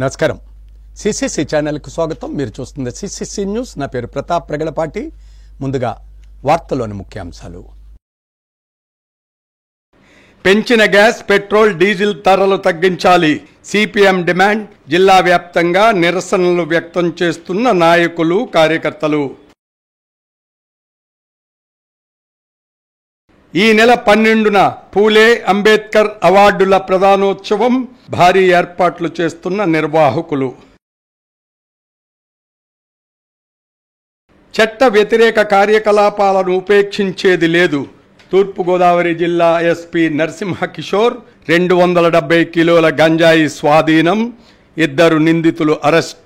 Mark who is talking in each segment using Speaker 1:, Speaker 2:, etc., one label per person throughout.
Speaker 1: నమస్కారం. సిసిసి ఛానల్కు స్వాగతం. మీరు చూస్తుంది సిసిసి న్యూస్. నా పేరు ప్రతాప్ ప్రగడపాటి. ముందుగా వార్తలోని ముఖ్యాంశాలు. పెంచిన గ్యాస్, పెట్రోల్, డీజిల్ ధరలు తగ్గించాలి. CPM demand. జిల్లా వ్యాప్తంగా నిరసనలు వ్యక్తం చేస్తున్న నాయకులు, కార్యకర్తలు. ఈ నెల 12న పూలే అంబేద్కర్ అవార్డుల ప్రదానోత్సవం. భారీ ఏర్పాట్లు చేస్తున్న నిర్వాహకులు. చట్ట వ్యతిరేక కార్యకలాపాలను ఉపేక్షించేది లేదు. తూర్పుగోదావరి జిల్లా ఎస్పీ నరసింహకిషోర్. 270 కిలోల గంజాయి స్వాధీనం. 2 నిందితులు అరెస్ట్.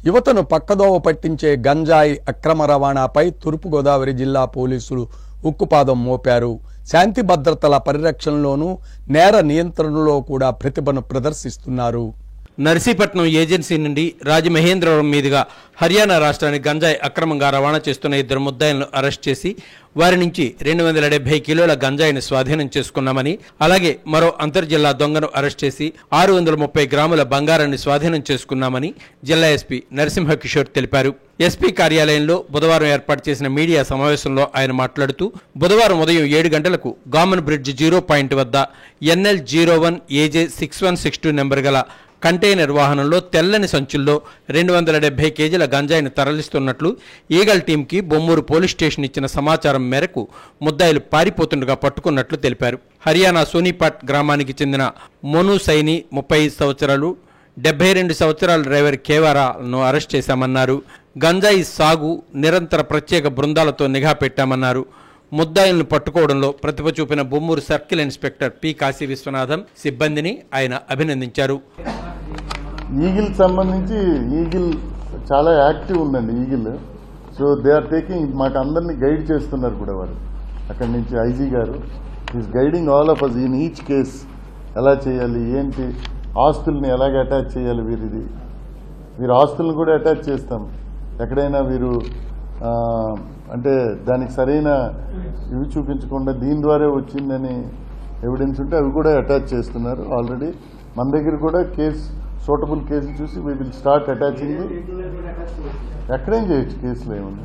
Speaker 1: యువతను పక్కదోవ పట్టించే గంజాయి అక్రమ రవాణాపై తూర్పుగోదావరి జిల్లా పోలీసులు ఉక్కుపాదం మోపారు. శాంతి భద్రతల పరిరక్షణలోనూ, నేర నియంత్రణలో కూడా ప్రతిభను ప్రదర్శిస్తున్నారు.
Speaker 2: నర్సీపట్నం ఏజెన్సీ నుండి రాజమహేంద్రవరం మీదుగా హర్యానా రాష్ట్రానికి గంజాయి అక్రమంగా రవాణా చేస్తున్న 2 ముద్దాయిలను అరెస్ట్ చేసి వారి నుంచి 270 కిలోల గంజాయిని స్వాధీనం చేసుకున్నామని, అలాగే మరో అంతర్జిల్లా దొంగను అరెస్ట్ చేసి 630 గ్రాముల బంగారాన్ని స్వాధీనం చేసుకున్నామని జిల్లా ఎస్పీ నరసింహకిషోర్ తెలిపారు. ఎస్పీ కార్యాలయంలో బుధవారం ఏర్పాటు చేసిన మీడియా సమావేశంలో ఆయన మాట్లాడుతూ, బుధవారం ఉదయం 7 గంటలకు గామన్ బ్రిడ్జ్ 0 పాయింట్ వద్ద NL01 AJ 6162 నెంబర్ గల కంటైనర్ వాహనంలో తెల్లని సంచుల్లో 270 కేజీల గంజాయిని తరలిస్తున్నట్లు ఈగల్ టీంకి బొమ్మూరు పోలీస్ స్టేషన్ ఇచ్చిన సమాచారం మేరకు ముద్దాయిలు పారిపోతుండగా పట్టుకున్నట్లు తెలిపారు. హర్యానా సోనీపాట్ గ్రామానికి చెందిన మోను సైని 35 సంవత్సరాలు, 72 సంవత్సరాల డ్రైవర్ కేవారాలను అరెస్ట్ చేశామన్నారు. గంజాయి సాగు నిరంతర ప్రత్యేక బృందాలతో నిఘా పెట్టామన్నారు. ముద్దాయిలను పట్టుకోవడంలో ప్రతిభ చూపిన Bommuru circle inspector P Kashi Vishwanatham సిబ్బందిని ఆయన అభినందించారు.
Speaker 3: ఈగిల్ సంబంధించి ఈగిల్ చాలా యాక్టివ్ ఉందండి. Eagle so they are taking, మాకు అందరినీ గైడ్ చేస్తున్నారు కూడా వారు. అక్కడి నుంచి ఐజీ గారు is guiding all of us in each case. ఎలా చేయాలి, ఏంటి, ఆస్తుల్ని ఎలాగ అటాచ్ చేయాలి. వీరు ఆస్తులను కూడా అటాచ్ చేస్తాం. ఎక్కడైనా వీరు అంటే దానికి సరైన ఇవి చూపించకుండా దీని ద్వారా వచ్చిందని ఎవిడెన్స్ ఉంటే అవి కూడా అటాచ్ చేస్తున్నారు. ఆల్రెడీ మన దగ్గర కూడా సూటబుల్ కేసులు చూసి వీ విల్ స్టార్ట్ అటాచింగ్. ఎక్కడేం చేయొచ్చు, కేసులు ఏముంది.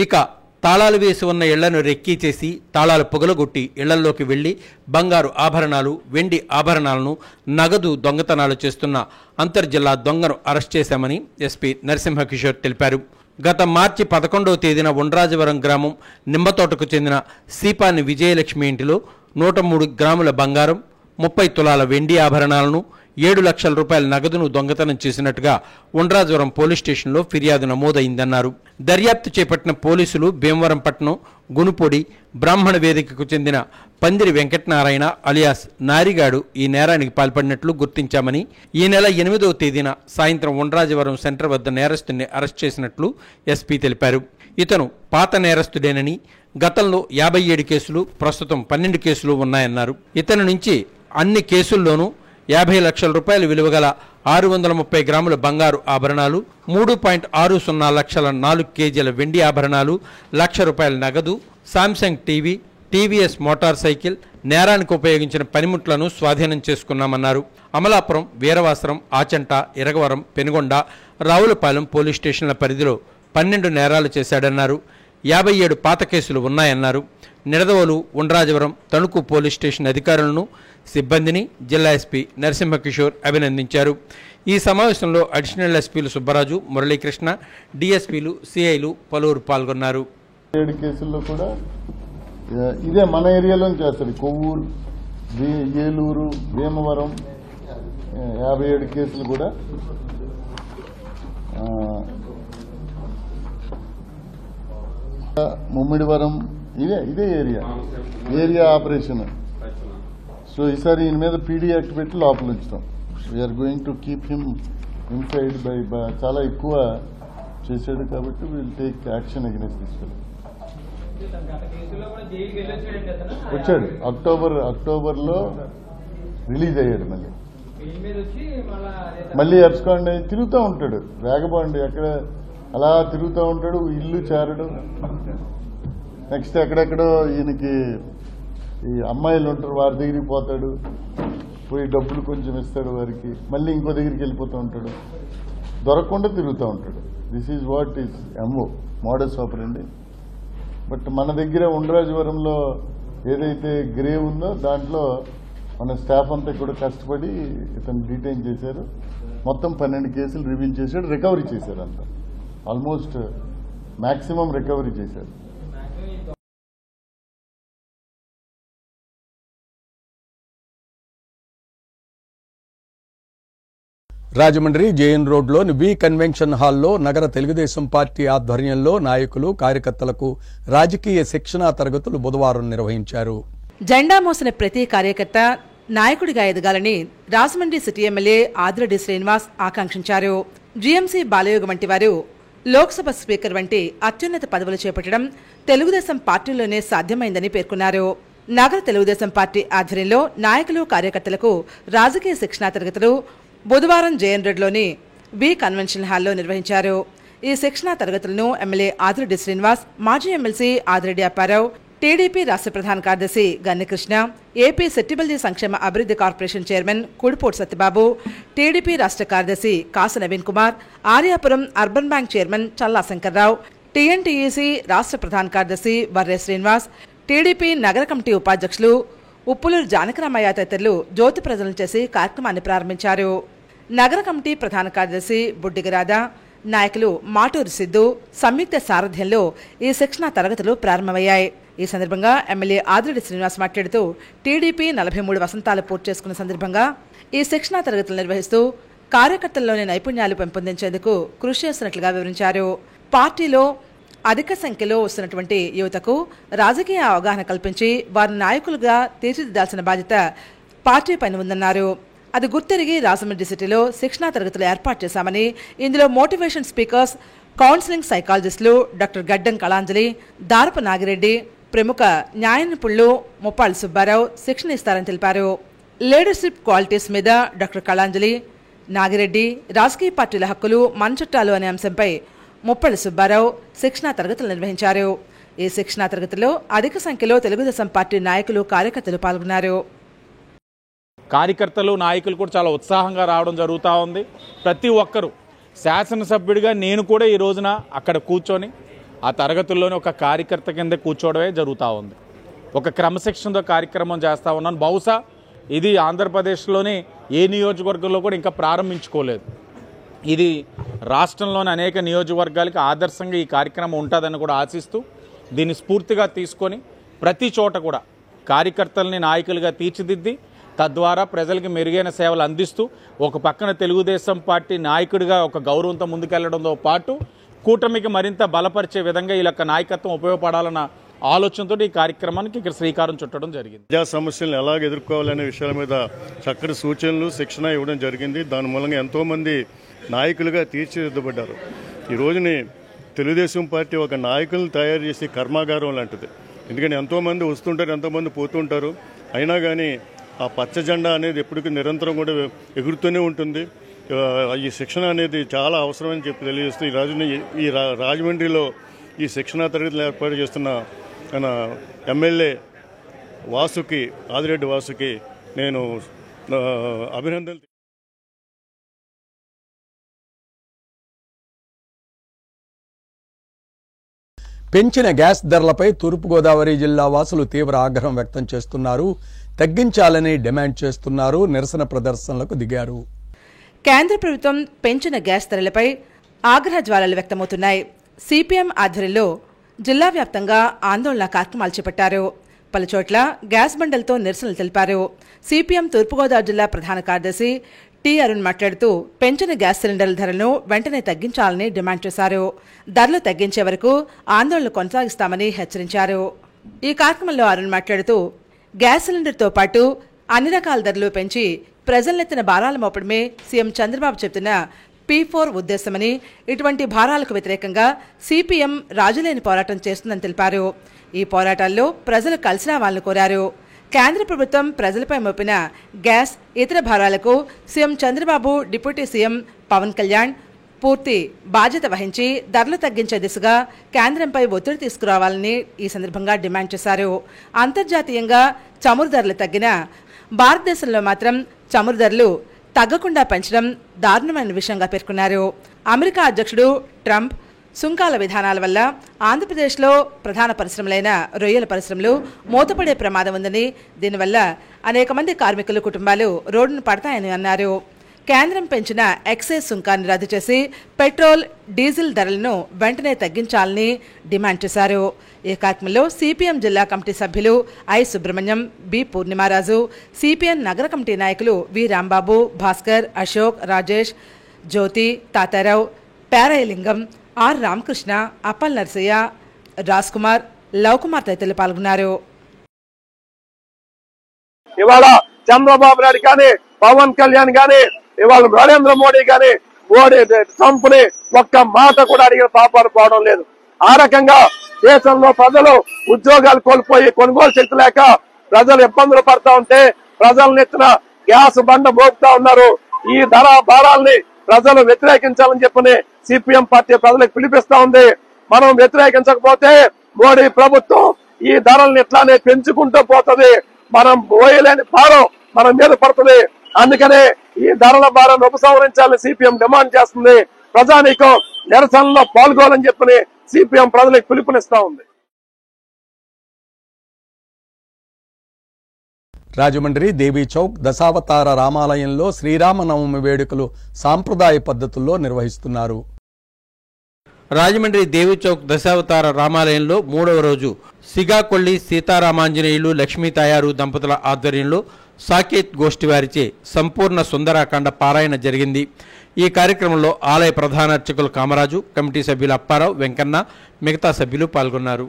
Speaker 2: ఇక తాళాలు వేసి ఉన్న ఇళ్లను రెక్కీ చేసి తాళాలు పొగలగొట్టి ఇళ్లలోకి వెళ్లి బంగారు ఆభరణాలు, వెండి ఆభరణాలను, నగదు దొంగతనాలు చేస్తున్న అంతర్జిల్లా దొంగను అరెస్ట్ చేశామని ఎస్పీ నరసింహకిషోర్ తెలిపారు. గత మార్చి 11వ తేదీన ఉండ్రాజవరం గ్రామం నిమ్మతోటకు చెందిన సీపాని విజయలక్ష్మి ఇంటిలో 103 గ్రాముల బంగారం, 30 తులాల వెండి ఆభరణాలను, 7 లక్షల రూపాయల నగదును దొంగతనం చేసినట్టుగా ఉండ్రాజవరం పోలీస్ స్టేషన్లో ఫిర్యాదు నమోదైందన్నారు. దర్యాప్తు చేపట్టిన పోలీసులు భీమవరం పట్టణం గునుపొడి బ్రాహ్మణ వేదికకు చెందిన పందిరి వెంకటనారాయణ అలియాస్ నారిగాడు ఈ నేరానికి పాల్పడినట్లు గుర్తించామని, ఈ నెల 8వ తేదీన సాయంత్రం ఉండ్రాజవరం సెంటర్ వద్ద నేరస్తుడిని అరెస్ట్ చేసినట్లు ఎస్పీ తెలిపారు. ఇతను పాత నేరస్తుడేనని, గతంలో 57 కేసులు, ప్రస్తుతం 12 కేసులు ఉన్నాయన్నారు. ఇతని నుంచి అన్ని కేసుల్లోనూ 50 లక్షల రూపాయల విలువగల 630 గ్రాముల బంగారు ఆభరణాలు, 3.60 లక్షల 4 కేజీల వెండి ఆభరణాలు, ₹1,00,000 నగదు, Samsung TV, TVS motor cycle, నేరానికి ఉపయోగించిన పనిముట్లను స్వాధీనం చేసుకున్నామన్నారు. అమలాపురం, వీరవాసరం, ఆచంట, ఇరగవరం, పెనుగొండ, రావులపాలెం పోలీస్ స్టేషన్ల పరిధిలో 12 నేరాలు చేశాడన్నారు. 57 పాత కేసులు ఉన్నాయన్నారు. నిడదవోలు, ఉండ్రాజవరం, తణుకు పోలీస్ స్టేషన్ అధికారులను, సిబ్బందిని జిల్లా ఎస్పీ నరసింహకిషోర్ అభినందించారు. ఈ సమావేశంలో అడిషనల్ ఎస్పీలు సుబ్బరాజు, మురళీకృష్ణ, డిఎస్పీలు, సిఐలు పలువురు పాల్గొన్నారు.
Speaker 3: 7 కేసుల్లో కూడా ఇదే మన ఏరియాలో చేస్తారు. కొవ్వూరు, ఏలూరు, భీమవరం 57 కేసులు కూడా ముమ్మిడివరం ఇదే ఏరియా ఆపరేషన్. సో ఈసారి ఈయన మీద పీడీ యాక్ట్ పెట్టి లోపల ఉంచుతాం. We're going to keep him inside by చాలా ఎక్కువ చేశాడు కాబట్టి will take action against this fellow. వచ్చాడు అక్టోబర్లో రిలీజ్ అయ్యాడు. మళ్ళీ అబ్స్కాండ్ తిరుగుతూ ఉంటాడు. వేగబాండి అక్కడ అలా తిరుగుతూ ఉంటాడు. ఇల్లు చేరడు. నెక్స్ట్ ఎక్కడెక్కడో ఈయనకి ఈ అమ్మాయిలు ఉంటారు, వారి దగ్గరికి పోతాడు, పోయి డబ్బులు కొంచెం ఇస్తాడు వారికి, మళ్ళీ ఇంకో దగ్గరికి వెళ్ళిపోతూ ఉంటాడు, దొరకకుండా తిరుగుతూ ఉంటాడు. This is what is MO modus operandi. But మన దగ్గర ఉండ్రాజవరంలో ఏదైతే గ్రేవ్ ఉందో దాంట్లో మన స్టాఫ్ అంతా కూడా కష్టపడి ఇతను డీటైన్ చేశారు. మొత్తం 12 కేసులు రివీల్ చేశాడు, రికవరీ చేశారు. అంతా ఆల్మోస్ట్ మ్యాక్సిమం రికవరీ చేశారు.
Speaker 1: రాజమండ్రి జేఎన్ రోడ్లోని వి కన్వెన్షన్ హాల్లో నగర తెలుగుదేశం పార్టీ ఆధ్వర్యంలో నాయకులు కార్యకర్తలకు రాజకీయ శిక్షణా తరగతులు బుధవారం నిర్వహించారు.
Speaker 4: జెండా మోసిన ప్రతి కార్యకర్త నాయకుడిగా ఎదగాలని రాజమండ్రి సిటీ ఎమ్మెల్యే ఆదిరెడ్డి శ్రీనివాస్ ఆకాంక్షించారు. జీఎంసీ బాలయోగ వంటి వారు లోక్సభ స్పీకర్ వంటి అత్యున్నత పదవులు చేపట్టడం తెలుగుదేశం పార్టీలోనే సాధ్యమైందని పేర్కొన్నారు. నగర తెలుగుదేశం పార్టీ ఆధ్వర్యంలో నాయకులు కార్యకర్తలకు రాజకీయ శిక్షణా తరగతులు బుధవారం జేఎన్ రోడ్లోని వి కన్వెన్షన్ హాల్లో నిర్వహించారు. ఈ శిక్షణా తరగతులను ఎమ్మెల్యే ఆదిరెడ్డి శ్రీనివాస్, మాజీ ఎమ్మెల్సీ ఆదిరెడ్డి అప్పారావు, టీడీపీ రాష్ట్ర ప్రధాన కార్యదర్శి గన్నకృష్ణ, ఏపీ సెట్టిబల్జీ సంక్షేమ అభివృద్ధి corporation chairman Kudipotu Satyababu, TDP రాష్ట్ర కార్యదర్శి Kasa Naveen Kumar, Aryapuram urban bank chairman Challa Shankarrao, TNTEC రాష్ట్ర ప్రధాన కార్యదర్శి వర్రే శ్రీనివాస్, టీడీపీ నగర కమిటీ ఉపాధ్యక్షులు ఉప్పులూరు జానకరామయ్య తదితరులు జ్యోతి ప్రజలను చేసి కార్యక్రమాన్ని ప్రారంభించారు. నగర కమిటీ ప్రధాన కార్యదర్శి బుడ్డిగరాధ, నాయకులు మాటూరు సిద్ధు సంయుక్త సారథ్యంలో ఈ శిక్షణా తరగతులు ప్రారంభమయ్యాయి. ఈ సందర్భంగా ఎమ్మెల్యే ఆదిరెడ్డి శ్రీనివాస్ మాట్లాడుతూ టీడీపీ 43 వసంతాలు పూర్తి చేసుకున్న సందర్భంగా ఈ శిక్షణా తరగతులు నిర్వహిస్తూ కార్యకర్తల్లోని నైపుణ్యాలు పెంపొందించేందుకు కృషి చేస్తున్నట్లుగా వివరించారు. పార్టీలో అధిక సంఖ్యలో వస్తున్నటువంటి యువతకు రాజకీయ అవగాహన కల్పించి వారి నాయకులుగా తీర్చిదిద్దాల్సిన బాధ్యత పార్టీ పైన ఉందన్నారు. అది గుర్తెరిగి రాజమండ్రి సిటీలో శిక్షణా తరగతులు ఏర్పాటు చేశామని, ఇందులో మోటివేషన్ స్పీకర్స్, కౌన్సిలింగ్ సైకాలజిస్టులు డాక్టర్ గడ్డం కళాంజలి, దారపు నాగిరెడ్డి, ప్రముఖ న్యాయ నిపుణులు ముప్పాళ్ళ సుబ్బారావు శిక్షణ ఇస్తారని తెలిపారు. లీడర్షిప్ క్వాలిటీస్ మీద డాక్టర్ కళాంజలి, నాగిరెడ్డి, రాజకీయ పార్టీల హక్కులు, మన చట్టాలు అనే అంశంపై ముప్పాళ్ళ సుబ్బారావు శిక్షణా తరగతులు నిర్వహించారు. ఈ శిక్షణా తరగతిలో అధిక సంఖ్యలో తెలుగుదేశం పార్టీ నాయకులు, కార్యకర్తలు పాల్గొన్నారు.
Speaker 5: కార్యకర్తలు, నాయకులు కూడా చాలా ఉత్సాహంగా రావడం జరుగుతూ ఉంది. ప్రతి ఒక్కరూ శాసనసభ్యుడిగా నేను కూడా ఈ రోజున అక్కడ కూర్చొని ఆ తరగతుల్లోనే ఒక కార్యకర్త కింద కూర్చోవడమే జరుగుతూ ఉంది. ఒక క్రమశిక్షణతో కార్యక్రమం చేస్తూ ఉన్నాను. బహుశా ఇది ఆంధ్రప్రదేశ్లోని ఏ నియోజకవర్గంలో కూడా ఇంకా ప్రారంభించుకోలేదు. ఇది రాష్ట్రంలోని అనేక నియోజకవర్గాలకి ఆదర్శంగా ఈ కార్యక్రమం ఉంటుందని కూడా ఆశిస్తూ దీన్ని స్ఫూర్తిగా తీసుకొని ప్రతి చోట కూడా కార్యకర్తల్ని నాయకులుగా తీర్చిదిద్ది తద్వారా ప్రజలకి మెరుగైన సేవలు అందిస్తూ ఒక పక్కన తెలుగుదేశం పార్టీ నాయకుడిగా ఒక గౌరవంతో ముందుకెళ్లడంతో పాటు కూటమికి మరింత బలపరిచే విధంగా ఈ యొక్క నాయకత్వం ఉపయోగపడాలన్న ఆలోచనతో ఈ కార్యక్రమానికి ఇక్కడ శ్రీకారం చుట్టడం జరిగింది.
Speaker 6: ప్రజా సమస్యలను ఎలాగ ఎదుర్కోవాలనే విషయాల మీద చక్కటి సూచనలు, శిక్షణ ఇవ్వడం జరిగింది. దాని మూలంగా ఎంతోమంది నాయకులుగా తీర్చిదిద్దబడ్డారు. ఈ రోజుని తెలుగుదేశం పార్టీ ఒక నాయకులను తయారు చేసే కర్మాగారం లాంటిది. ఎందుకంటే ఎంతోమంది వస్తుంటారు, ఎంతోమంది పోతుంటారు. అయినా కానీ ఆ పచ్చ జెండా అనేది ఎప్పటికీ నిరంతరం కూడా ఎగురుతూనే ఉంటుంది. ఈ శిక్షణ అనేది చాలా అవసరమని చెప్పి తెలియజేస్తూ ఈ రాజమండ్రిలో ఈ శిక్షణా తరగతులు ఏర్పాటు చేస్తున్న మన ఎమ్మెల్యే వాసుకి, ఆదిరెడ్డి వాసుకి నేను అభినందనలు.
Speaker 1: పెంచిన గ్యాస్ ధరలపై తూర్పుగోదావరి జిల్లా వాసులు తీవ్ర ఆగ్రహం వ్యక్తం చేస్తున్నారు. తగ్గించాలని డిమాండ్ చేస్తున్నారు. నిరసన ప్రదర్శనలకు దిగారు.
Speaker 4: కేంద్ర ప్రభుత్వం పెంచిన గ్యాస్ ధరలపై ఆగ్రహ జ్వాలలు వ్యక్తమవుతున్నాయి. సిపిఎం ఆధ్వర్యంలో జిల్లా వ్యాప్తంగా ఆందోళన కార్యక్రమాలు చేపట్టారు. పలుచోట్ల గ్యాస్ బండలతో నిరసనలు తెలిపారు. సిపిఎం తూర్పుగోదావరి జిల్లా ప్రధాన కార్యదర్శి టి అరుణ్ మాట్లాడుతూ పెంచిన గ్యాస్ సిలిండర్ల ధరలను వెంటనే తగ్గించాలని డిమాండ్ చేశారు. ధరలు తగ్గించే వరకు ఆందోళన కొనసాగిస్తామని హెచ్చరించారు. ఈ కార్యక్రమంలో అరుణ్ మాట్లాడుతూ గ్యాస్ సిలిండర్తో పాటు అన్ని రకాల ధరలు పెంచి ప్రజలనెత్తిన భారాలు మోపడమే సీఎం చంద్రబాబు చెబుతున్న P4 ఉద్దేశమని, ఇటువంటి భారాలకు వ్యతిరేకంగా సిపిఎం రాజులేని పోరాటం చేస్తుందని తెలిపారు. ఈ పోరాటాల్లో ప్రజలు కలిసి రావాలని కోరారు. కేంద్ర ప్రభుత్వం ప్రజలపై మోపిన గ్యాస్, ఇతర భారాలకు CM Chandrababu, deputy CM Pawan Kalyan పూర్తి బాధ్యత వహించి ధరలు తగ్గించే దిశగా కేంద్రంపై ఒత్తిడి తీసుకురావాలని ఈ సందర్భంగా డిమాండ్ చేశారు. అంతర్జాతీయంగా చమురు ధరలు తగ్గినా భారతదేశంలో మాత్రం చమురు ధరలు తగ్గకుండా పెంచడం దారుణమైన విషయంగా పేర్కొన్నారు. అమెరికా అధ్యక్షుడు ట్రంప్ సుంకాల విధానాల వల్ల ఆంధ్రప్రదేశ్లో ప్రధాన పరిశ్రమలైన రొయ్యల పరిశ్రమలు మూతపడే ప్రమాదం ఉందని, దీనివల్ల అనేక మంది కార్మికుల కుటుంబాలు రోడ్డును పడతాయని అన్నారు. కేంద్రం పెంచిన ఎక్సైజ్ సుంకాన్ని రద్దు చేసి పెట్రోల్, డీజిల్ ధరలను వెంటనే తగ్గించాలని డిమాండ్ చేశారు. ఈ కార్యక్రమంలో సిపిఎం జిల్లా కమిటీ సభ్యులు I Subrahmanyam, B Purnimaraju, CPM నగర కమిటీ నాయకులు వి రాంబాబు, భాస్కర్, అశోక్, రాజేష్, జ్యోతి, తాతారావు, పేరాయలింగం, ఆర్ రామకృష్ణ, అప్పల్ నర్సయ్య, రాజ్ కుమార్, లవ్ కుమార్ తదితరులు పాల్గొన్నారు.
Speaker 7: ఇవాళ చంద్రబాబు నాయుడు కానీ, పవన్ కళ్యాణ్ కానీ, ఇవాళ నరేంద్ర మోడీ కానీ ట్రంప్ ని ఒక్క మాట కూడా అడిగిన పాపాలు పోవడం లేదు. ఆ రకంగా దేశంలో ప్రజలు ఉద్యోగాలు కోల్పోయి కొనుగోలు శక్తి లేక ప్రజలు ఇబ్బందులు పడతా ఉంటే ప్రజలను ఎత్తిన గ్యాస్ బండ మోపుతా ఉన్నారు. ఈ ధర భారాల్ని ప్రజలు వ్యతిరేకించాలని చెప్పని సిపిఎం పార్టీ ప్రజలకు పిలిపిస్తా ఉంది. మనం వ్యతిరేకించకపోతే మోడీ ప్రభుత్వం ఈ ధరల్ని ఇట్లానే పెంచుకుంటూ పోతుంది. మనం పోయలేని భారం మన మీద పడుతుంది. అందుకనే ఈ ధరల భారాన్ని ఉపసంహరించాలని సిపిఎం డిమాండ్ చేస్తుంది. ప్రజానీకం నిరసనలో పాల్గొనాలని చెప్పని సిపిఎం ప్రజలకు పిలుపునిస్తా ఉంది.
Speaker 1: రాజమండ్రి దేవీ చౌక్ దశావతార రామాలయంలో శ్రీరామనవమి వేడుకలు సాంప్రదాయ పద్ధతుల్లో నిర్వహిస్తున్నారు.
Speaker 2: రాజమండ్రి దేవి చౌక్ దశావతార రామాలయంలో 3వ రోజు సిగాకొల్లి సీతారామాంజనేయులు లక్ష్మీ తాయారు దంపతుల ఆధ్వర్యంలో సాకేత్ గోష్ఠి వారిచే సంపూర్ణ సుందరాకాండ పారాయణ జరిగింది. ఈ కార్యక్రమంలో ఆలయ ప్రధాన అర్చకులు కామరాజు, కమిటీ సభ్యులు అప్పారావు, వెంకన్న, మిగతా సభ్యులు పాల్గొన్నారు.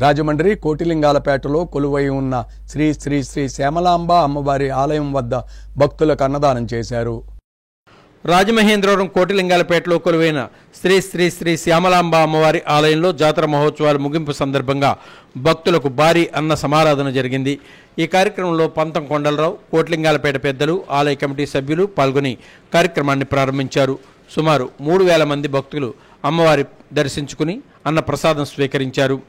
Speaker 1: రాజమండ్రి కోటిలింగాలపేటలో కొలువై ఉన్న శ్రీ శ్రీ శ్రీ శ్యామలాంబ అమ్మవారి ఆలయం వద్ద భక్తులకు అన్నదానం చేశారు.
Speaker 2: రాజమహేంద్రవరం కోటిలింగాలపేటలో కొలువైన శ్రీ శ్రీ శ్రీ శ్యామలాంబ అమ్మవారి ఆలయంలో జాతర మహోత్సవాల ముగింపు సందర్భంగా భక్తులకు భారీ అన్న సమారాధన జరిగింది. ఈ కార్యక్రమంలో పంతం కొండలరావు, కోటిలింగాలపేట పెద్దలు, ఆలయ కమిటీ సభ్యులు పాల్గొని కార్యక్రమాన్ని ప్రారంభించారు. సుమారు 3,000 మంది భక్తులు అమ్మవారి దర్శించుకుని అన్న ప్రసాదం స్వీకరించారు.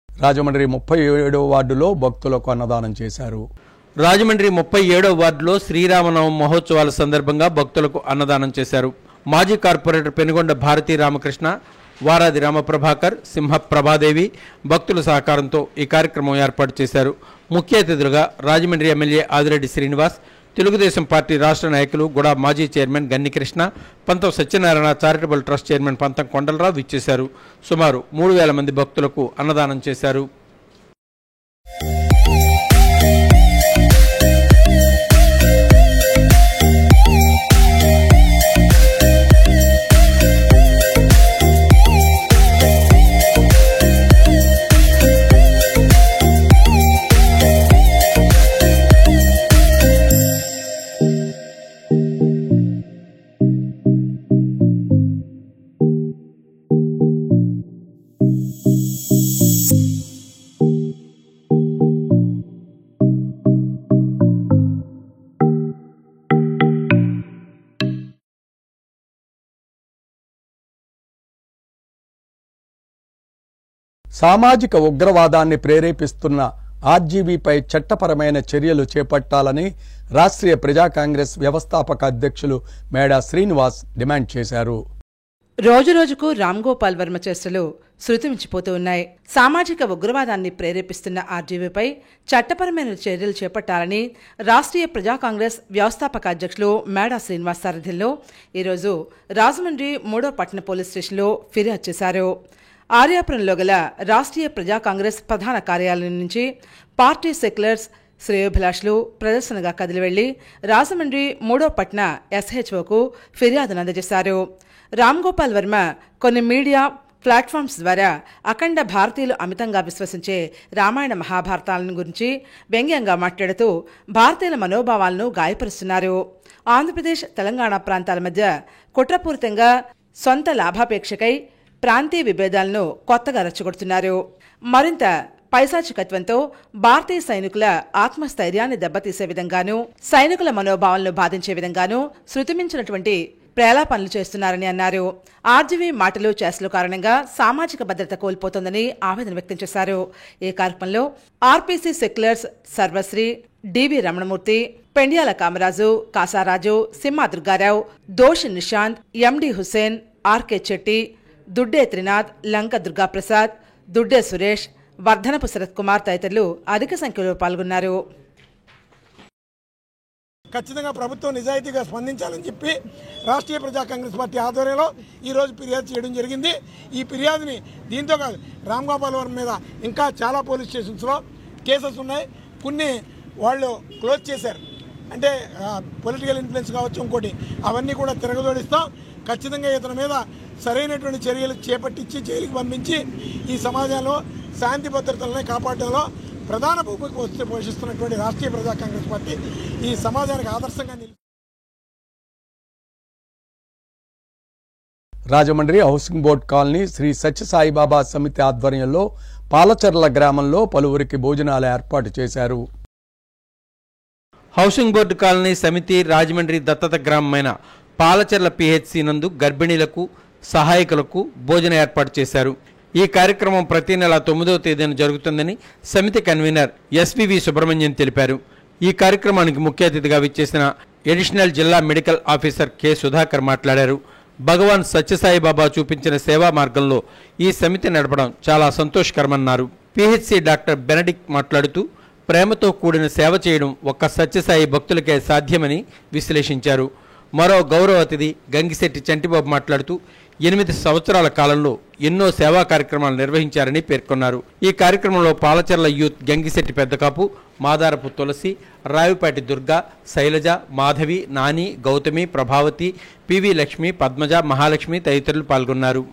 Speaker 1: రాజమండ్రి 37వ వార్డులో భక్తులకు అన్నదానం చేశారు.
Speaker 2: రాజమండ్రి 37వ వార్డులో శ్రీరామనవమి మహోత్సవాల సందర్భంగా భక్తులకు అన్నదానం చేశారు. మాజీ కార్పొరేటర్ పెనుగొండ భారతీ రామకృష్ణ, వారాది రామప్రభాకర్, సింహ ప్రభాదేవి భక్తుల సహకారంతో ఈ కార్యక్రమం ఏర్పాటు చేశారు. ముఖ్య అతిథులుగా రాజమండ్రి ఎమ్మెల్యే ఆదిరెడ్డి శ్రీనివాస్, తెలుగుదేశం పార్టీ రాష్ట్ర నాయకులు గుడా మాజీ చైర్మన్ గన్నికృష్ణ, పంతం సత్యనారాయణ చారిటబుల్ ట్రస్ట్ చైర్మన్ పంతం కొండలరావు విచ్చేశారు. సుమారు 3,000 మంది భక్తులకు అన్నదానం చేశారు.
Speaker 1: సామాజిక ఉగ్రవాదాన్ని ప్రేరేపిస్తున్న ఆర్జీవీపై చట్టపరమైన చర్యలు చేపట్టాలని రాష్ట్రీయ ప్రజా కాంగ్రెస్ వ్యవస్థాపక అధ్యక్షులు మేడా శ్రీనివాస్ డిమాండ్ చేశారు.
Speaker 4: రోజురోజుకు రామ్ గోపాల్ వర్మ చేష్టలు శృతిమించిపోతూ ఉన్నాయి. సామాజిక ఉగ్రవాదాన్ని ప్రేరేపిస్తున్న ఆర్జీవీపై చట్టపరమైన చర్యలు చేపట్టాలని రాష్ట్రీయ ప్రజా కాంగ్రెస్ వ్యవస్థాపక అధ్యక్షులు మేడా శ్రీనివాస్ సారథ్యంలో ఈరోజు రాజమండ్రి 3వ పట్టణ పోలీస్ స్టేషన్లో ఫిర్యాదు చేశారు. ఆర్యాపురంలో గల రాష్ట్రీయ ప్రజా కాంగ్రెస్ ప్రధాన కార్యాలయం నుంచి పార్టీ సెక్యులర్స్ శ్రేయోభిలాషులు ప్రదర్శనగా కదిలి వెళ్లి రాజమండ్రి 3వ పట్టణ SHOకు ఫిర్యాదును అందజేశారు. రామ్ గోపాల్ వర్మ కొన్ని మీడియా ప్లాట్ఫామ్స్ ద్వారా అఖండ భారతీయులు అమితంగా విశ్వసించే రామాయణ మహాభారతాలను గురించి వ్యంగ్యంగా మాట్లాడుతూ భారతీయుల మనోభావాలను గాయపరుస్తున్నారు. ఆంధ్రప్రదేశ్, తెలంగాణ ప్రాంతాల మధ్య కుట్రపూరితంగా సొంత లాభాపేక్షకై ప్రాంతీయ విభేదాలను కొత్తగా రెచ్చగొడుతున్నారు. మరింత పైశాచికత్వంతో భారతీయ సైనికుల ఆత్మస్థైర్యాన్ని దెబ్బతీసే విధంగానూ, సైనికుల మనోభావాలను బాధించే విధంగానూ శృతిమించినటువంటి ప్రేలాపనలు చేస్తున్నారని అన్నారు. ఆర్జీవీ మాటలు చేష్టల కారణంగా సామాజిక భద్రత కోల్పోతోందని ఆవేదన వ్యక్తం చేశారు. ఈ కార్యక్రమంలో ఆర్పీసీ సెక్యులర్స్ సర్వశ్రీ, డివి రమణమూర్తి, పెండియాల కామరాజు, కాసారాజు, సింహ దుర్గారావు, దోషి నిశాంత్, ఎండి హుసేన్, ఆర్కే చెట్టి, దుడ్డే త్రినాథ్, లంక దుర్గాప్రసాద్, దుడ్డే సురేష్, వర్ధనపు శరత్ కుమార్ తదితరులు అధిక సంఖ్యలో పాల్గొన్నారు.
Speaker 8: ఖచ్చితంగా ప్రభుత్వం నిజాయితీగా స్పందించాలని చెప్పి రాష్ట్రీయ ప్రజా కాంగ్రెస్ పార్టీ ఆధ్వర్యంలో ఈరోజు ఫిర్యాదు చేయడం జరిగింది. ఈ ఫిర్యాదుని దీంతో కాదు, రామ్ గోపాల్ వర్మ మీద ఇంకా చాలా పోలీస్ స్టేషన్స్లో కేసెస్ ఉన్నాయి. కొన్ని వాళ్ళు క్లోజ్ చేశారు, అంటే పొలిటికల్ ఇన్ఫ్లుయెన్స్ కావచ్చు, ఇంకోటి అవన్నీ కూడా తిరగదోడిస్తాం. ఖచ్చితంగా ఇతని మీద సరైనటువంటి చర్యలు చేపట్టించి జైలుకి పంపించి ఈ సమాజంలో శాంతి భద్రతలను కాపాడడంలో ప్రధాన భూమిక పోషిస్తున్నటువంటి రాష్ట్రీయ ప్రజా కాంగ్రెస్ పార్టీ ఈ సమాజానికి ఆదర్శంగా
Speaker 1: Rajahmundry housing board colony Shri Sathya Sai Baba సమితి ఆధ్వర్యంలో పాలచర్ల గ్రామంలో పలువురికి భోజనాలు ఏర్పాటు చేశారు.
Speaker 2: హౌసింగ్ బోర్డు కాలనీ సమితి రాజమండ్రి దత్తత గ్రామమైన పాలచర్ల PHC నందు గర్భిణీలకు, సహాయకులకు భోజన ఏర్పాటు చేశారు. ఈ కార్యక్రమం ప్రతి నెల 9వ తేదీన జరుగుతుందని సమితి కన్వీనర్ SVV సుబ్రహ్మణ్యం తెలిపారు. ఈ కార్యక్రమానికి ముఖ్య అతిథిగా విచ్చేసిన అడిషనల్ జిల్లా మెడికల్ ఆఫీసర్ K సుధాకర్ మాట్లాడారు. భగవాన్ సత్యసాయిబాబా చూపించిన సేవా మార్గంలో ఈ సమితి నడపడం చాలా సంతోషకరమన్నారు. PHC డాక్టర్ బెనడిక్ట్ మాట్లాడుతూ ప్రేమతో కూడిన సేవ చేయడం ఒక్క సత్యసాయి భక్తులకే సాధ్యమని విశ్లేషించారు. మరో గౌరవ అతిథి గంగిశెట్టి చంటిబాబు మాట్లాడుతూ 8 సంవత్సరాల కాలంలో ఎన్నో సేవా కార్యక్రమాలు నిర్వహించారని పేర్కొన్నారు. ఈ కార్యక్రమంలో పాలచర్ల యూత్ గంగిశెట్టి పెద్దకాపు, మాదారపు తులసి, రావిపాటి దుర్గా, శైలజ, మాధవి, నాని, గౌతమి, ప్రభావతి, PV లక్ష్మి, పద్మజ, మహాలక్ష్మి తదితరులు పాల్గొన్నారు.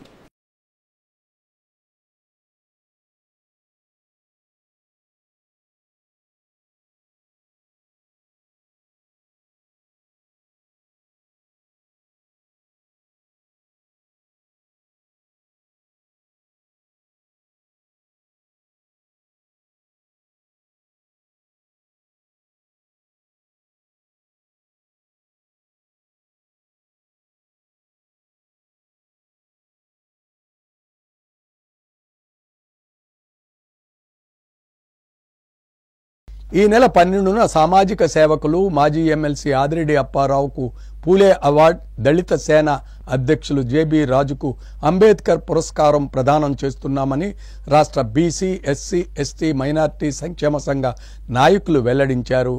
Speaker 1: ఈ నెల 12న సామాజిక సేవకులు మాజీ ఎమ్మెల్సీ ఆదిరెడ్డి అప్పారావుకు పూలే అవార్డ్, దళిత సేన అధ్యక్షులు JB రాజుకు అంబేద్కర్ పురస్కారం ప్రదానం చేస్తున్నామని రాష్ట్ర BC, SC, ST మైనార్టీ సంక్షేమ సంఘ నాయకులు వెల్లడించారు.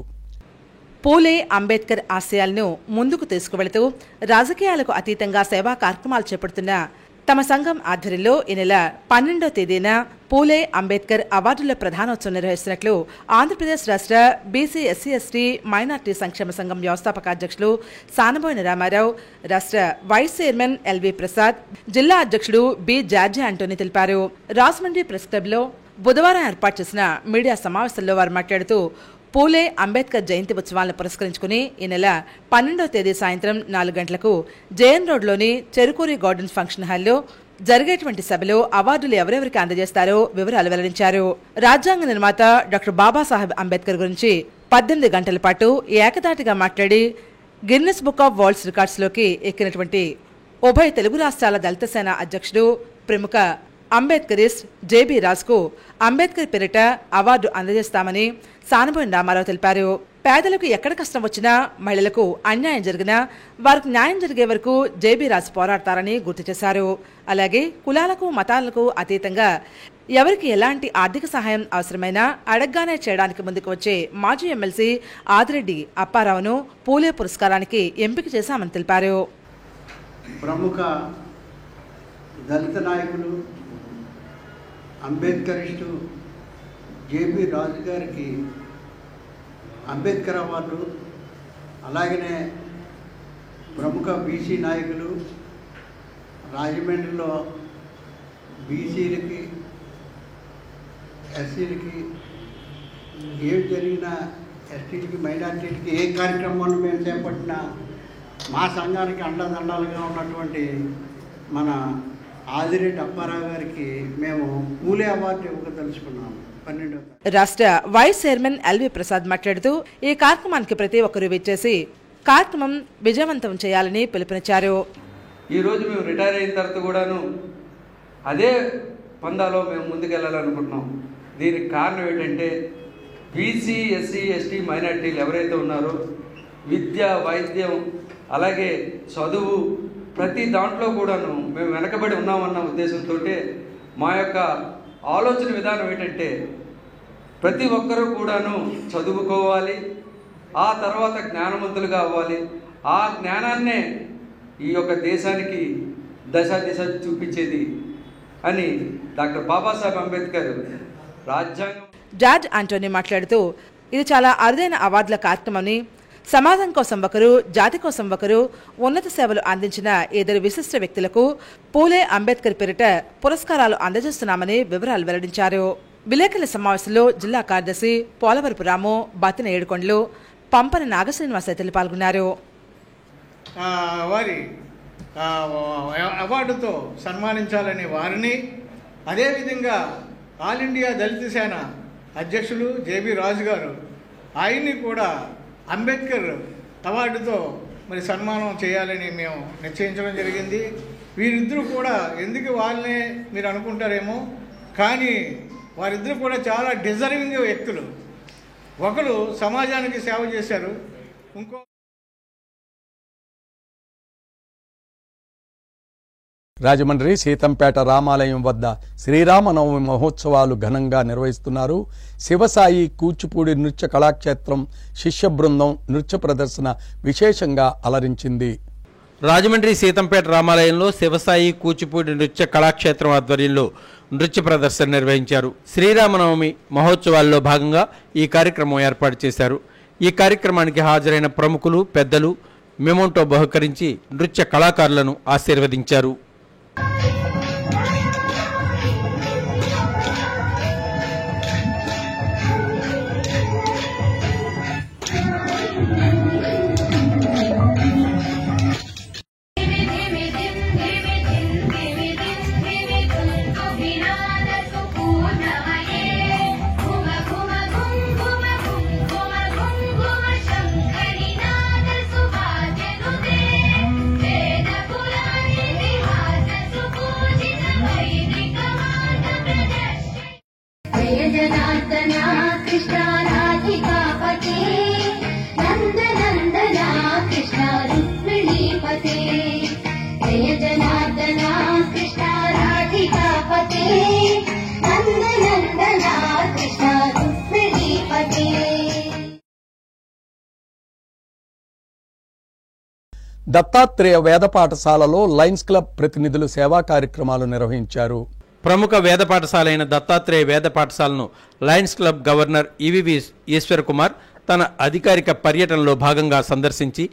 Speaker 4: పూలే అంబేద్కర్ ఆశయాలను ముందుకు తీసుకువెళుతూ రాజకీయాలకు అతీతంగా సేవా కార్యక్రమాలు చేపడుతున్న తమ సంఘం ఆధ్వర్యంలో ఈ నెల 12వ తేదీన పూలే అంబేద్కర్ అవార్డుల ప్రధానోత్సవం నిర్వహిస్తున్నట్లు ఆంధ్రప్రదేశ్ రాష్ట్ర BC, SC, ST మైనార్టీ సంక్షేమ సంఘం వ్యవస్థాపక అధ్యక్షులు సానబోయిన రామారావు, రాష్ట్ర వైస్ చైర్మన్ LV ప్రసాద్, జిల్లా అధ్యక్షుడు B జార్జి ఆంటోనీ తెలిపారు. రాజమండ్రి ప్రెస్ క్లబ్లో బుధవారం ఏర్పాటు చేసిన మీడియా సమావేశంలో వారు మాట్లాడుతూ పూలే అంబేద్కర్ జయంతి ఉత్సవాలను పురస్కరించుకుని ఈ నెల 12వ తేదీ సాయంత్రం 4 గంటలకు JN రోడ్లోని చెరుకూరి గార్డెన్స్ ఫంక్షన్ హాల్లో జరిగేటువంటి సభలో అవార్డులు ఎవరెవరికి అందజేస్తారో వివరాలు వెల్లడించారు. రాజ్యాంగ నిర్మాత డాక్టర్ బాబాసాహెబ్ అంబేద్కర్ గురించి 18 గంటల పాటు ఏకదాటిగా మాట్లాడి గిన్నెస్ బుక్ ఆఫ్ వరల్డ్ రికార్డ్స్లోకి ఎక్కినటువంటి ఉభయ తెలుగు రాష్ట్రాల దళిత సేన అధ్యక్షుడు, ప్రముఖ అంబేద్కరిస్ట్ JB రాజుకు అంబేద్కర్ పేరిట అవార్డు అందజేస్తామని సానబోయిన రామారావు తెలిపారు. పేదలకు ఎక్కడ కష్టం వచ్చినా, మహిళలకు అన్యాయం జరిగినా వారికి న్యాయం జరిగే వరకు జేబీ రాజు పోరాడతారని గుర్తు చేశారు. అలాగే కులాలకు మతాలకు అతీతంగా ఎవరికి ఎలాంటి ఆర్థిక సహాయం అవసరమైనా అడగ్గానే చేయడానికి ముందుకు వచ్చే మాజీ ఎమ్మెల్సీ ఆదిరెడ్డి అప్పారావును పూలే పురస్కారానికి ఎంపిక చేశామని తెలిపారు.
Speaker 9: ప్రముఖ దళిత నాయకులు అంబేద్కరిస్టు జేబీ రాజు గారికి అంబేద్కర్ అవార్డు, అలాగనే ప్రముఖ బీసీ నాయకులు రాజమండ్రిలో బీసీలకి ఎస్సీలకి ఏం జరిగినా, ఎస్టీలకి మైనార్టీలకి ఏ కార్యక్రమాన్ని మేము చేపట్టినా మా సంఘానికి అండదండాలుగా ఉన్నటువంటి మన ఆదిరెడ్డి అప్పారావు గారికి మేము పూలే అవార్డు ఇవ్వదలుచుకున్నాము.
Speaker 4: రాష్ట్ర వైస్ చైర్మన్ ఎల్వి ప్రసాద్ మాట్లాడుతూ ఈ కార్యక్రమానికి ప్రతి ఒక్కరూ విచ్చేసి కార్యక్రమం విజయవంతం చేయాలని పిలుపునిచ్చారు.
Speaker 10: ఈరోజు మేము రిటైర్ అయిన తర్వాత కూడాను అదే పందాలో మేము ముందుకెళ్ళాలనుకుంటున్నాం. దీనికి కారణం ఏంటంటే బీసీ, ఎస్సీ, ఎస్టీ, మైనార్టీలు ఎవరైతే ఉన్నారో విద్య, వైద్యం, అలాగే చదువు, ప్రతి దాంట్లో కూడాను మేము వెనకబడి ఉన్నామన్న ఉద్దేశంతో మా యొక్క ఆలోచన విధానం ఏంటంటే ప్రతి ఒక్కరూ కూడాను చదువుకోవాలి, ఆ తర్వాత జ్ఞానవంతులుగా అవ్వాలి. ఆ జ్ఞానాన్నే ఈ యొక్క దేశానికి దశ దిశ చూపించేది అని డాక్టర్ బాబాసాహెబ్ అంబేద్కర్ రాజ్యాంగం.
Speaker 4: జార్జ్ ఆంటోనీ మాట్లాడుతూ ఇది చాలా అరుదైన అవార్డుల కార్యక్రమని, సమాజం కోసం ఒకరు, జాతి కోసం ఒకరు ఉన్నత సేవలు అందించిన ఇద్దరు విశిష్ట వ్యక్తులకు పూలే అంబేద్కర్ పేరిట పురస్కారాలు అందజేస్తున్నామని వివరాలు వెల్లడించారు. విలేకరుల సమావేశంలో జిల్లా కార్యదర్శి పోలవరపు రాము, బతిన ఏడుకొండలు, పంపన నాగశ్రీనివాస తల్లి పాల్గొన్నారు.
Speaker 11: వారి అవార్డుతో సన్మానించాలని వారిని, అదేవిధంగా ఆల్ ఇండియా దళిత సేన అధ్యక్షులు జేబీ రాజు గారు, ఆయన్ని కూడా అంబేద్కర్ అవార్డుతో మరి సన్మానం చేయాలని మేము నిశ్చయించడం జరిగింది. వీరిద్దరూ కూడా ఎందుకు వాళ్ళనే మీరు అనుకుంటారేమో, కానీ వారిద్దరూ కూడా చాలా డిజర్వింగ్ వ్యక్తులు. ఒకరు సమాజానికి సేవ చేశారు, ఇంకో
Speaker 1: రాజమండ్రి సీతంపేట రామాలయం వద్ద శ్రీరామనవమి మహోత్సవాలు ఘనంగా నిర్వహిస్తున్నారు. శివసాయి కూచిపూడి నృత్య కళాక్షేత్రం శిష్య బృందం నృత్య ప్రదర్శన విశేషంగా అలరించింది.
Speaker 2: రాజమండ్రి సీతంపేట రామాలయంలో శివసాయి కూచిపూడి నృత్య కళాక్షేత్రం ఆధ్వర్యంలో నృత్య ప్రదర్శన నిర్వహించారు. శ్రీరామనవమి మహోత్సవాల్లో భాగంగా ఈ కార్యక్రమం ఏర్పాటు చేశారు. ఈ కార్యక్రమానికి హాజరైన ప్రముఖులు, పెద్దలు మెమోంటో బహుకరించి నృత్య కళాకారులను ఆశీర్వదించారు.
Speaker 1: దత్తాత్రేయ వేద పాఠశాలలో లయన్స్ క్లబ్ ప్రతినిధులు సేవా కార్యక్రమాలు నిర్వహించారు.
Speaker 2: ప్రముఖ వేద పాఠశాల అయిన దత్తాత్రేయ వేద పాఠశాలను lions club governor EVV Eshwar Kumar తన అధికారిక పర్యటనలో భాగంగా సందర్శించి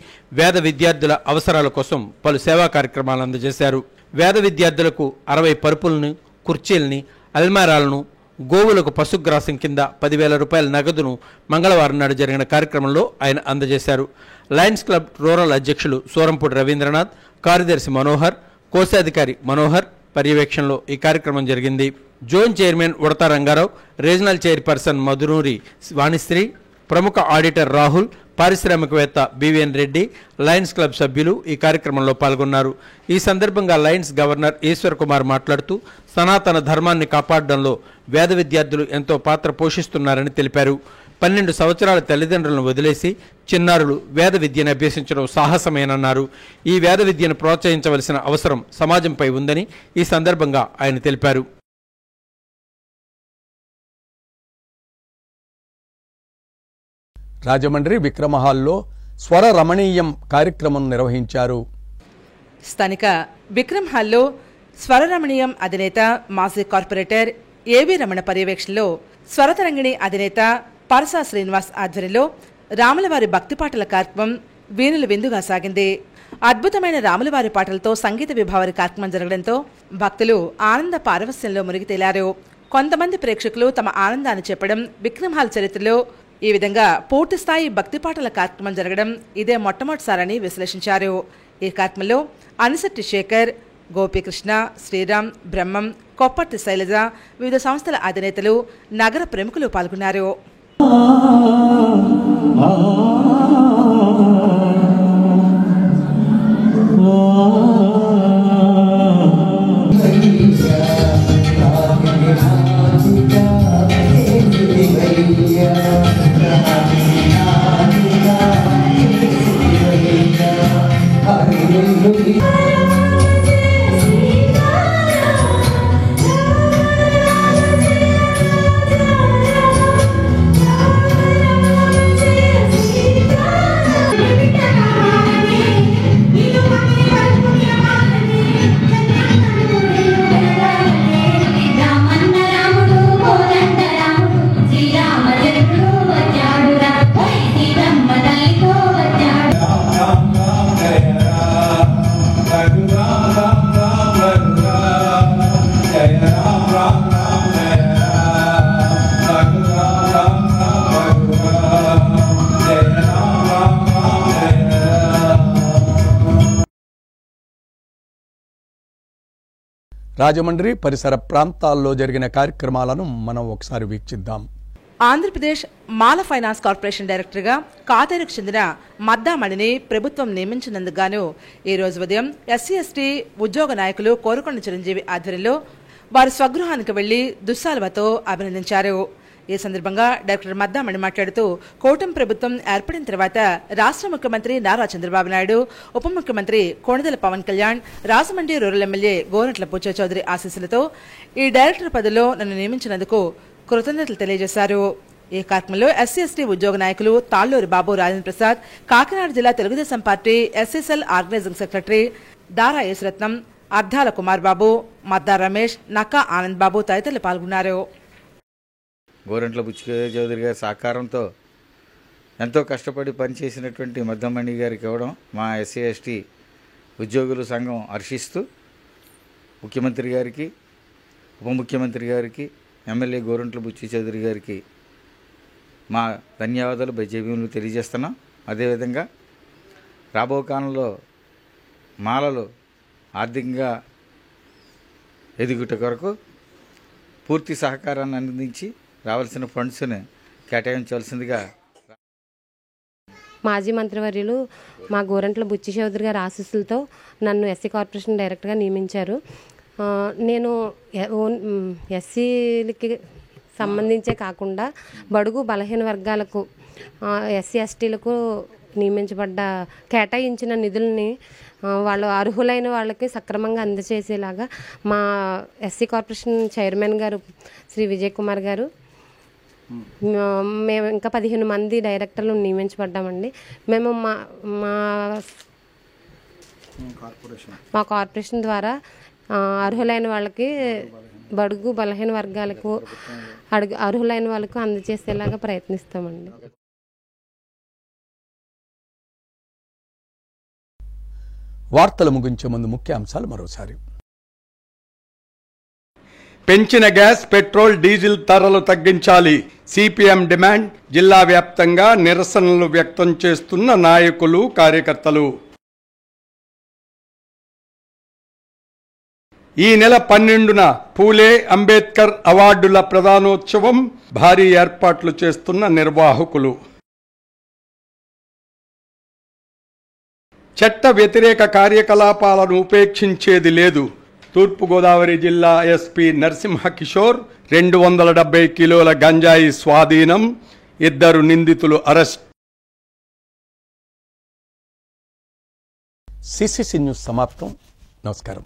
Speaker 2: వేద విద్యార్థుల అవసరాల కోసం పలు సేవా కార్యక్రమాలు అందజేశారు. వేద విద్యార్థులకు 60 పరుపులను, కుర్చీల్ని, అల్మారాలను, గోవులకు పశుగ్రాసం కింద 10,000 రూపాయల నగదును మంగళవారం నాడు జరిగిన కార్యక్రమంలో ఆయన అందజేశారు. లయన్స్ క్లబ్ రూరల్ అధ్యక్షులు సూరంపూడి రవీంద్రనాథ్, కార్యదర్శి మనోహర్, కోశాధికారి మనోహర్ పర్యవేక్షణలో ఈ కార్యక్రమం జరిగింది. Zone chairman Udatha Rangarao, regional chairperson Madhunuri Vanisri, ప్రముఖ ఆడిటర్ రాహుల్, పారిశ్రామికవేత్త బివిఎన్ రెడ్డి, లయన్స్ క్లబ్ సభ్యులు ఈ కార్యక్రమంలో పాల్గొన్నారు. ఈ సందర్భంగా లయన్స్ గవర్నర్ ఈశ్వర్ కుమార్ మాట్లాడుతూ సనాతన ధర్మాన్ని కాపాడడంలో వేద విద్యార్థులు ఎంతో పాత్ర పోషిస్తున్నారని తెలిపారు. 12 సంవత్సరాల తల్లిదండ్రులను వదిలేసి చిన్నారులు వేద విద్యను అభ్యసించడం సాహసమేనన్నారు. ఈ వేద విద్యను ప్రోత్సహించవలసిన అవసరం సమాజంపై ఉందని ఈ సందర్భంగా ఆయన తెలిపారు.
Speaker 1: రాజమండ్రి విక్రమహాల్లో స్వర రమణీయం కార్యక్రమం నిర్వహించారు.
Speaker 4: స్థానిక విక్రమ్ హాల్లో స్వరరమణీయం అధినేత మాజీ కార్పొరేటర్ ఏవి రమణ పర్యవేక్షణలో స్వరతరంగిణి అధినేత పరసా శ్రీనివాస్ ఆధ్వర్యంలో రాములవారి భక్తి పాటల కార్యక్రమం వీణుల విందుగా సాగింది. అద్భుతమైన రాములవారి పాటలతో సంగీత విభావరి కార్యక్రమం జరగడంతో భక్తులు ఆనంద పారవస్యంలో మునిగి తేలారు. కొంతమంది ప్రేక్షకులు తమ ఆనందాన్ని చెప్పడం విక్రమ్ హాల్ చరిత్రలో ఈ విధంగా పూర్తిస్థాయి భక్తి పాటల కార్యక్రమం జరగడం ఇదే మొట్టమొదటిసారని విశ్లేషించారు. ఈ కార్యక్రమంలో అనిశెట్టి శేఖర్, గోపీకృష్ణ, శ్రీరామ్, బ్రహ్మం, కొప్పర్తి శైలజ, వివిధ సంస్థల అధినేతలు, నగర ప్రముఖులు పాల్గొన్నారు.
Speaker 1: రాజమండ్రి పరిసర ప్రాంతాల్లో జరిగిన కార్యక్రమాలను మనం ఒకసారి వీక్షిద్దాం.
Speaker 4: ఆంధ్రప్రదేశ్ మాల ఫైనాన్స్ కార్పొరేషన్ డైరెక్టర్గా కాతేరుకు చెందిన మద్దామణిని ప్రభుత్వం నియమించినందుకు గాను ఈ రోజు ఉదయం ఎస్సీ/ఎస్టీ ఉద్యోగ నాయకులు కోరుకొండ చిరంజీవి ఆధ్వర్యంలో వారి స్వగృహానికి వెళ్లి దుస్సాలువతో అభినందించారు. ఈ సందర్భంగా డాక్టర్ మద్దామణి మాట్లాడుతూ కూటమి ప్రభుత్వం ఏర్పడిన తర్వాత రాష్ట్ర ముఖ్యమంత్రి నారా చంద్రబాబు నాయుడు, ఉప ముఖ్యమంత్రి కోణిదెల పవన్ కళ్యాణ్, రాజమండ్రి రూరల్ ఎమ్మెల్యే గోరంట్ల బుచ్చయ్య చౌదరి ఆశీస్సులతో ఈ డైరెక్టర్ పదవిలో నన్ను నియమించినందుకు కృతజ్ఞతలు తెలియజేశారు. ఈ కార్యక్రమంలో ఎస్సీ/ఎస్టీ ఉద్యోగ నాయకులు తాళ్లూరి బాబు రాజేంద్ర ప్రసాద్, కాకినాడ జిల్లా Telugu Desam party SSL organising secretary Dara Yesuratnam, అర్ధాల Kumar బాబు, మద్దా రమేష్, నక్కా ఆనంద్ బాబు తదితరులు పాల్గొన్నారు.
Speaker 12: గోరంట్ల బుచ్చయ్య చౌదరి గారి సహకారంతో ఎంతో కష్టపడి పనిచేసినటువంటి మద్దమణి గారికి ఇవ్వడం మా ఎస్సీ/ఎస్టీ ఉద్యోగుల సంఘం హర్షిస్తూ ముఖ్యమంత్రి గారికి, ఉప ముఖ్యమంత్రి గారికి, ఎమ్మెల్యే గోరంట్ల బుచ్చయ్య చౌదరి గారికి మా ధన్యవాదాలు బైజేబీలు తెలియజేస్తున్నాం. అదేవిధంగా రాబో కాలంలో మాలలు ఆర్థికంగా ఎదుగుట కొరకు పూర్తి సహకారాన్ని అందించి రావాల్సిన ఫండ్స్ని కేటాయించవలసిందిగా
Speaker 13: మాజీ మంత్రివర్యులు మా గోరంట్ల బుచ్చి చౌదరి గారి ఆశీస్సులతో నన్ను ఎస్సీ కార్పొరేషన్ డైరెక్టర్గా నియమించారు. నేను ఎస్సీలకి సంబంధించే కాకుండా బడుగు బలహీన వర్గాలకు, ఎస్సీ/ఎస్టీలకు నియమించబడ్డ కేటాయించిన నిధుల్ని వాళ్ళు అర్హులైన వాళ్ళకి సక్రమంగా అందజేసేలాగా మా ఎస్సీ కార్పొరేషన్ చైర్మన్ గారు శ్రీ విజయ్ కుమార్ గారు, మేము ఇంకా 15 మంది డైరెక్టర్లు నియమించబడ్డామండి. మేము మా కార్పొరేషన్ ద్వారా అర్హులైన వాళ్ళకి, బడుగు బలహీన వర్గాలకు, అర్హులైన వాళ్ళకు అందజేసేలాగా ప్రయత్నిస్తామండి.
Speaker 1: వార్తలు ముగించే ముందు ముఖ్యాంశాలు మరోసారి.
Speaker 14: పెంచిన గ్యాస్, పెట్రోల్, డీజిల్ ధరలు తగ్గించాలి. CPM demand. జిల్లా వ్యాప్తంగా నిరసనలు వ్యక్తం చేస్తున్న నాయకులు, కార్యకర్తలు. ఈ నెల 12న పూలే అంబేద్కర్ అవార్డుల ప్రదానోత్సవం. భారీ ఏర్పాట్లు చేస్తున్న నిర్వాహకులు. చట్ట వ్యతిరేక కార్యకలాపాలను ఉపేక్షించేది లేదు. తూర్పుగోదావరి జిల్లా ఎస్పీ నరసింహ కిషోర్. 270 కిలోల గంజాయి స్వాధీనం. 2 నిందితులు అరెస్ట్.
Speaker 1: సిసిసి న్యూస్ సమాప్తం. నమస్కారం.